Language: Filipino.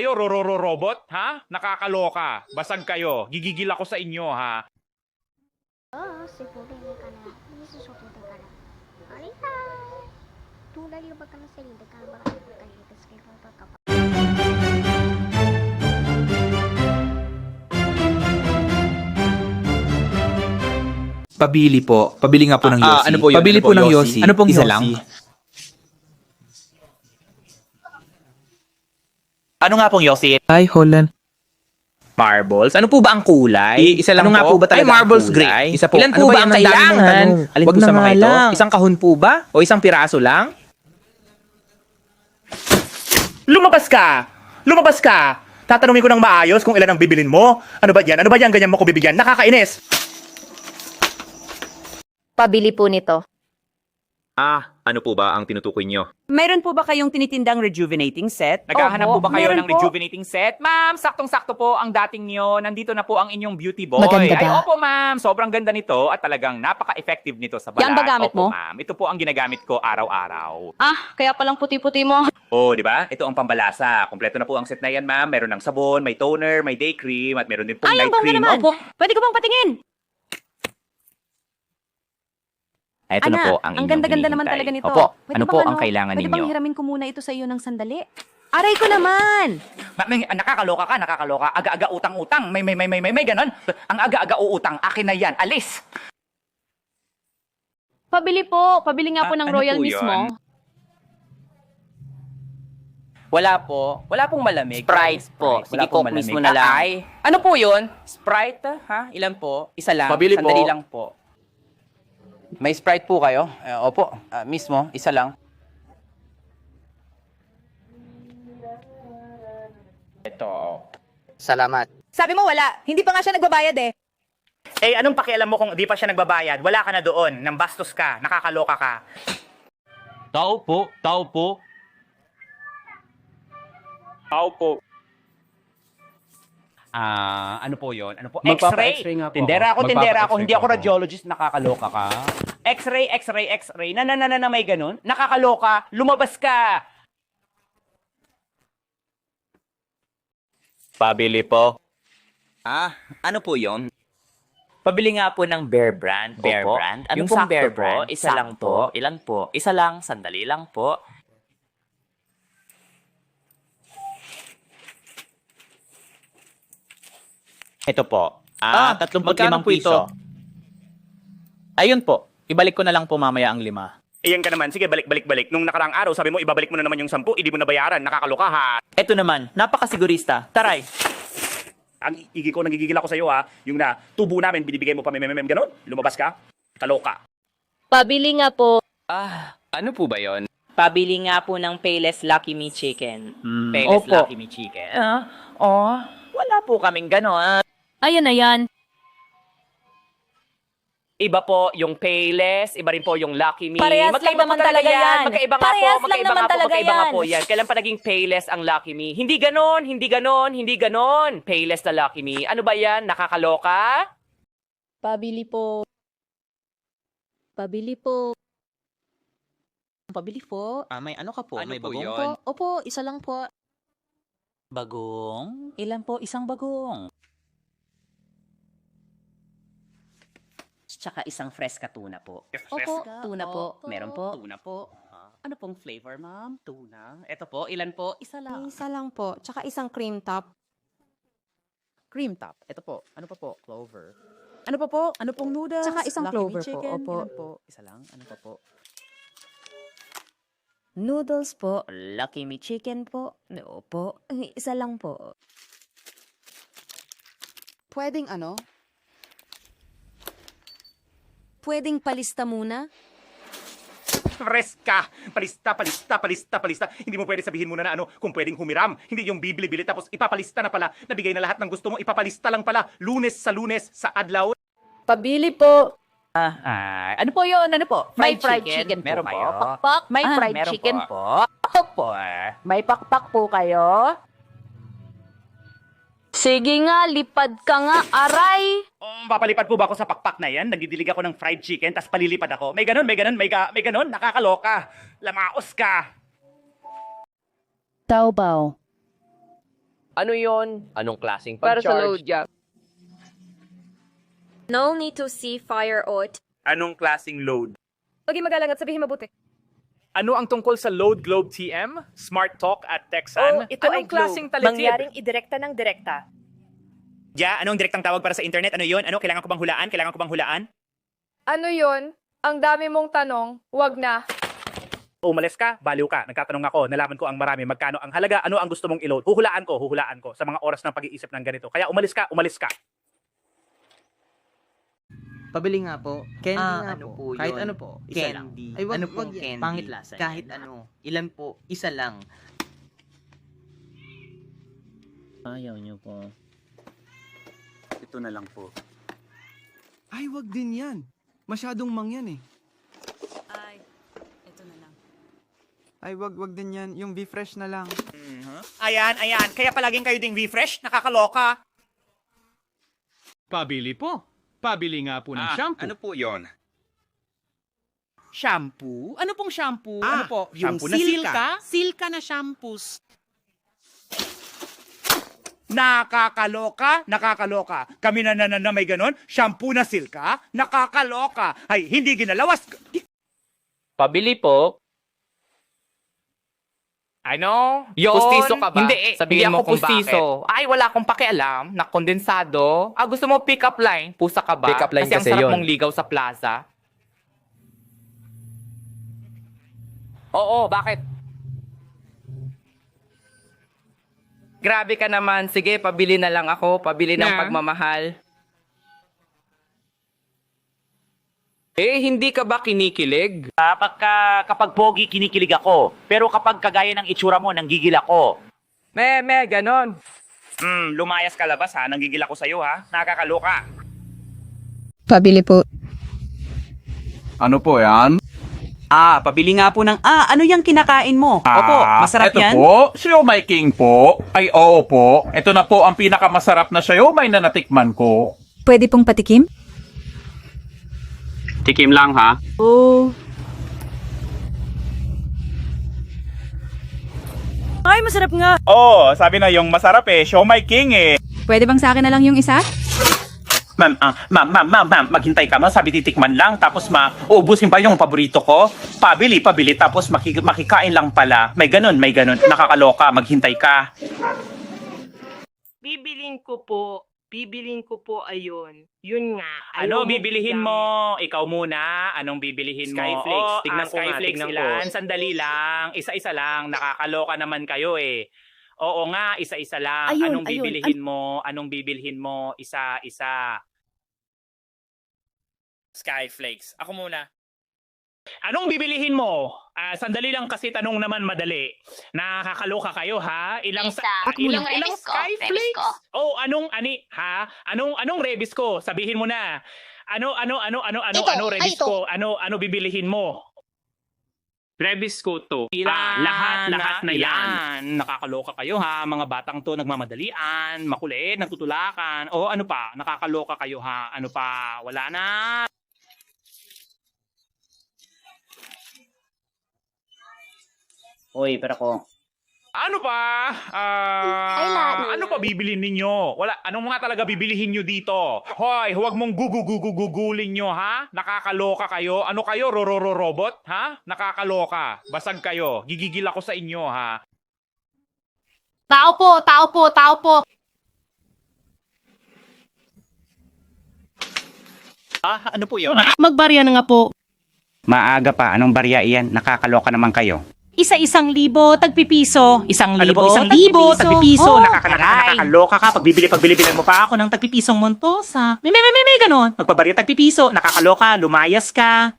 Kayo, robot, ha? Nakakaloka. Basag kayo. Gigigil ako sa inyo, ha? Si Puding ka na. Isusukutin ka na. Alita! Tulad yung baka na salida ka ba kayo kasi kayo kapag. Pabili po. Pabili nga po ng Yossi. Ano po yun? Pabili Ano po po, ng Yossi? Yossi. Ano pong Isa Yossi? lang? Ano nga pong Yossi? Ay, Holland. Marbles? Ano po ba ang kulay? Isa lang ano nga po. po ba talaga Ay, marbles ang gray. kulay? Isa po. Ilan Ano po ba ba yan? ang Ang dami mong kailangan? tanong. Alin Wag po na sa mga nga ito? lang. Isang kahon po ba? O isang piraso lang? Lumabas ka! Lumabas ka! Tatanungin ko ng maayos kung ilan ang bibilin mo. Ano ba yan? Ano ba yan? Ganyan mo ko bibigyan? Nakakainis! Pabili po nito. Ano po ba ang tinutukoy nyo? Mayroon po ba kayong tinitindang rejuvenating set? Naghahanap po Opo, ba kayo meron ng po. rejuvenating set? Ma'am, saktong-sakto po ang dating nyo. Nandito na po ang inyong beauty boy. Maganda Ay, ba? opo ma'am. Sobrang ganda nito at talagang napaka-effective nito sa balat. Yan ba gamit Opo, mo? ma'am. Ito po ang ginagamit ko araw-araw. Kaya palang puti-puti mo. Oh, di ba? Ito ang pambalasa. Kompleto na po ang set na yan, ma'am. Meron ng sabon, may toner, may day cream, at meron din pong Ay, night ang bongga cream. naman. Opo. Pwede ko bang patingin? Ito na po ang inyong ganda-ganda naman hinihintay. talaga nito. Opo, Pwede ano bang po ang kailangan Pwede ninyo? bang hiramin ko muna ito sa iyo ng sandali? Aray ko naman! Nakakaloka ka, nakakaloka. Aga-aga utang-utang. May ganon. Ang aga-aga uutang, akin na yan. Alis! Pabili po. Pabili nga po ng ano Royal po mismo. yun? Wala po. Wala pong malamig. Sprite po. Sige, Wala pong Coke malamig. mismo na lang. Ay, ano po yun? Sprite, ha? Ilan po? Isa lang. Pabili po. Sandali lang po. May Sprite po kayo? Opo, mismo. Isa lang. Ito. Salamat. Sabi mo wala. Hindi pa nga siya nagbabayad eh. Eh, anong pakialam mo kung di pa siya nagbabayad? Wala ka na doon. Nang bastos ka. Nakakaloka ka. Tao po. Tao po. Tao po. Ano po yun? Ano po? Magpapa-X-ray nga po Tindera ako. ako, tindera ako. Magpapa-X-ray Hindi ako po ako. radiologist. Nakakaloka ka. X-ray, X-ray, X-ray. Na may ganun. Nakakaloka. Lumabas ka. Pabili po. Ano po yon? Pabili nga po ng Bear Brand. Bear Opo. Brand? Ano Yung pong sakto Bear po, Brand? isa lang Sakto? po. Ilan po? Isa lang, sandali lang po. Ito po. 35 magkano po piso. ito? Ayun po. Ibalik ko na lang po mamaya ang 5. Iyan ka naman. Sige, balik. Nung nakaraang araw, sabi mo, ibabalik mo na naman yung 10. Hindi mo nabayaran. Nakakaloka ha. Ito naman, napakasigurista. Taray. Ang nagigigil ako sa'yo ha. Yung na tubo namin, binibigay mo pa ganon. Lumabas ka. Kaloka. Pabili nga po. Ano po ba yon? Pabili nga po ng Payless Lucky Me Chicken. Payless Opo. Lucky Me Chicken. Wala po kaming gano'n. Ayan na yan. Iba po yung Payless, iba rin po yung Lucky Me. Parehas lang Magkaiba naman po talaga talaga yan. Magkaiba nga Parehas po, lang magkaiba naman nga po, talaga magkaiba nga yan. po yan. Kailan pa naging Payless ang Lucky Me? Hindi ganon. Payless na Lucky Me. Ano ba yan? Nakakaloka? Pabili po. Pabili po. Pabili po. May ano ka po? Ano May po bagong yun? po? Opo, isa lang po. Bagong? Ilan po? Isang bagong. Tsaka isang fresca tuna po. Opo, tuna po. Meron po. Tuna po. Ano pong flavor, ma'am? Tuna. Ito po, ilan po? Isa lang. Isa lang po. Tsaka isang cream top. Cream top. Ito po. Ano pa po? Clover. Ano pa po? Ano pong noodles? Tsaka isang Lucky clover Me po. chicken. Opo. Ilan po? Isa lang. Ano pa po? Noodles po. Lucky Me chicken po. Opo. Isa lang po. Pwedeng ano? Pwedeng palista muna? Freska! Palista. Hindi mo pwede sabihin muna na kung pwedeng humiram. Hindi yung bibili-bili tapos ipapalista na pala. Nabigay na lahat ng gusto mo, ipapalista lang pala. Lunes sa adlaw. Pabili po. Ano po yun? Ano po? May fried chicken po Meron kayo? po. Pakpak? May Ah, fried meron chicken po. po? Opo. May pakpak po kayo? Sige nga, lipad ka nga, aray! Papalipad po ba ako sa pakpak na yan? Nagdidilig ako ng fried chicken, tapos palilipad ako. May ganon. Nakakaloka. Lamaos ka. Taobao. Ano yon? Anong klaseng Para sa pag-charge? load jack. No need to see fire out. Anong klasing load? Okay, magalang at sabihin mabuti. Ano ang tungkol sa Load Globe TM? Smart Talk at Texan? Ito ay klaseng Globe. Mangyaring idirekta ng direkta. Ja, anong direktang tawag para sa internet? Ano yon? Ano, kailangan ko bang hulaan? Kailangan ko bang hulaan? Ano yon? Ang dami mong tanong, wag na. Umalis ka, baliw ka. Nagtatanong ako, nalaman ko ang marami. Magkano ang halaga? Ano ang gusto mong i-load? Huhulaan ko sa mga oras ng pag-iisip ng ganito. Kaya umalis ka. Pabili nga po. Candy nga ano po. po Kahit yun? ano po. Isa Candy. lang. Ay, wag, Ano wag pong yan. candy? Pangit lasa. Kahit yan. ano. Ilan po? Isa lang. Ayaw nyo po. Ito na lang po. Ay, wag din yan. Masyadong mangyan eh. Ay, ito na lang. Ay, wag din yan. Yung V-Fresh na lang. Ayan. Kaya palaging kayo ding refresh. Nakakaloka. Pabili po. Pabili nga po ng shampoo. Ano po yon? Shampoo? Ano pong shampoo? Ah, ano po? Yung shampoo na silka? Silka na shampoos. Nakakaloka. Kami na may ganon. Shampoo na silka. Nakakaloka. Ay, hindi ginalawas. Pabili po. Ano? Yun? Pustiso ka ba? Hindi, Sabihin hindi mo ako kung pustiso. Ay, wala akong pakialam. Na kondensado. Gusto mo pick up line? Pusa ka ba? Pick up line kasi ang kasi sarap yun. mong ligaw sa plaza. Oo, bakit? Grabe ka naman. Sige, pabili na lang ako. Pabili ng pagmamahal. Hindi ka ba kinikilig? Kapag pogi, kinikilig ako. Pero kapag kagaya ng itsura mo, nanggigil ako. Ganon. Lumayas ka labas ha, nanggigil ako sa'yo ha. Nakakaloka. Pabili po. Ano po yan? Pabili nga po ng, ano yung kinakain mo? Opo, masarap ito yan. po, siomai king po. Ay, oo po. Ito na po ang pinakamasarap na siomai na natikman ko. Pwede pong patikim? Tikim lang ha. Ay, masarap nga. Oh, sabi na yung masarap siomai king Pwede bang sa akin na lang yung isa? Ma'am, maghintay ka. Sabi titikman lang, tapos uubusin pa yung paborito ko. Pabili, tapos makikain lang pala. May ganun. Nakakaloka, maghintay ka. Bibilin ko po ayun. Yun nga. Ano bibilihin mo? Ikaw muna. Anong bibilihin mo? Skyflakes. Tignan ko nga, Skyflakes. tignan ko. Ilan? Sandali lang. Isa-isa lang. Nakakaloka naman kayo Oo nga, isa-isa lang. Ayun, Anong bibilihin mo? Anong bibilihin mo? Isa-isa. Skyflakes. Ako muna. Anong bibilihin mo? Sandali lang kasi tanong naman madali. Nakakaloka kayo ha? Ilang Skyflakes? Oh, anong rebis ko? Sabihin mo na. Ano rebis ko? Ano bibilihin mo? Rebis ko to. Lahat na yan. Ilan? Nakakaloka kayo ha. Mga batang to nagmamadalian, makulit, nagtutulakan. O ano pa? Nakakaloka kayo ha. Ano pa? Wala na. Uy, pero ko. Ano pa? Ano pa bibilin ninyo? Wala. Anong mga talaga bibilihin nyo dito? Hoy, huwag mong gugulin nyo, ha? Nakakaloka kayo. Ano kayo? Robot? Ha? Nakakaloka. Basag kayo. Gigigil ako sa inyo, ha? Tao po. Ano po yun? Magbarya na nga po. Maaga pa, anong barya iyan? Nakakaloka naman kayo. Isa-1,000, tagpipiso. 1,000, Ano po, 1,000, tagpipiso. Aray. Nakakaloka ka. Pagbibili mo pa ako ng tagpipisong montosa. May ganon. Magpabarya tagpipiso. Nakakaloka. Lumayas ka.